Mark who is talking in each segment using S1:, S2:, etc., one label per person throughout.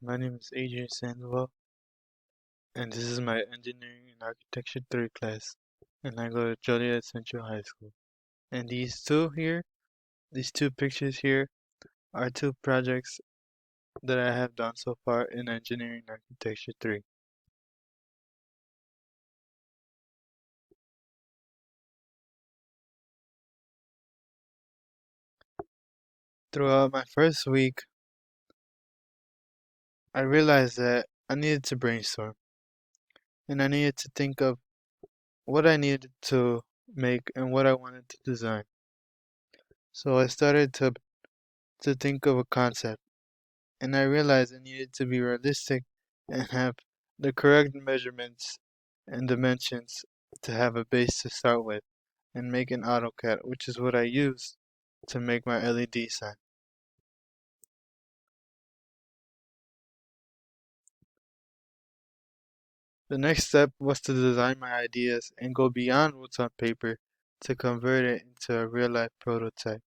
S1: My name is Adrian Sandoval, and this is my Engineering and Architecture 3 class, and I go to Joliet Central High School. And these two pictures here, are two projects that I have done so far in Engineering and Architecture 3. Throughout my first week, I realized that I needed to brainstorm, and I needed to think of what I needed to make and what I wanted to design. So I started to think of a concept, and I realized it needed to be realistic and have the correct measurements and dimensions to have a base to start with and make an AutoCAD, which is what I use to make my LED sign. The next step was to design my ideas and go beyond what's on paper to convert it into a real-life prototype.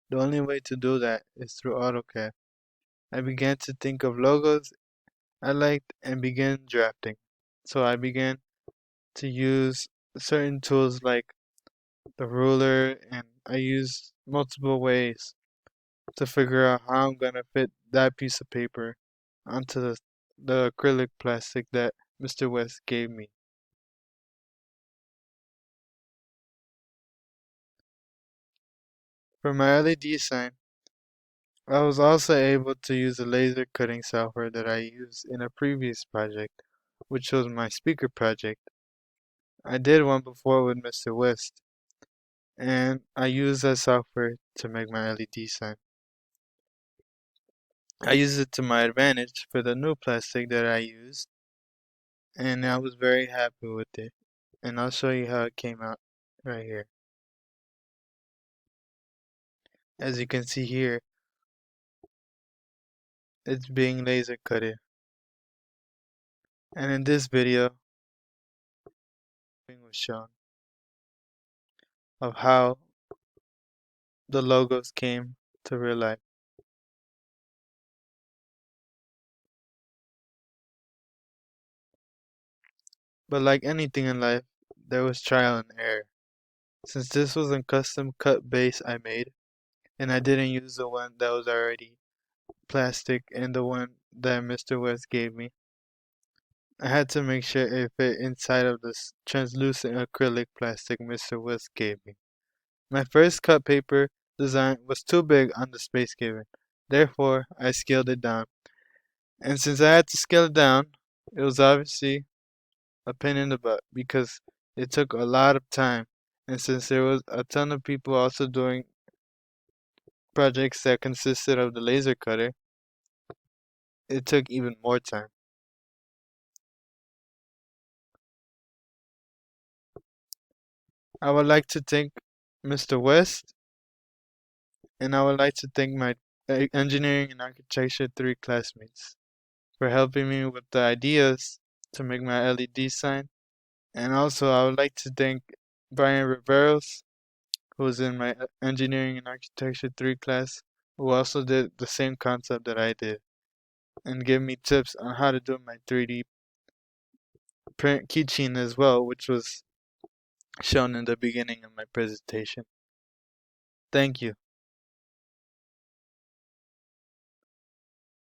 S1: The only way to do that is through AutoCAD. I began to think of logos I liked and began drafting. So I began to use certain tools like the ruler, and I used multiple ways to figure out how I'm gonna fit that piece of paper onto the acrylic plastic that Mr. West gave me. For my LED sign, I was also able to use the laser cutting software that I used in a previous project, which was my speaker project. I did one before with Mr. West, and I used that software to make my LED sign. I used it to my advantage for the new plastic that I used, and I was very happy with it. And I'll show you how it came out right here. As you can see here, it's being laser cutted. And in this video, was shown of how the logos came to real life. But like anything in life, there was trial and error. Since this was a custom cut base I made, and I didn't use the one that was already plastic and the one that Mr. West gave me, I had to make sure it fit inside of this translucent acrylic plastic Mr. West gave me. My first cut paper design was too big on the space given, therefore I scaled it down. And since I had to scale it down, it was obviously a pain in the butt because it took a lot of time, and since there was a ton of people also doing projects that consisted of the laser cutter, it took even more time. I would like to thank Mr. West, and I would like to thank my Engineering and Architecture 3 classmates for helping me with the ideas to make my LED sign. And also I would like to thank Brian Riveros, who was in my Engineering and Architecture 3 class, who also did the same concept that I did, and gave me tips on how to do my 3D print keychain as well, which was shown in the beginning of my presentation. Thank you.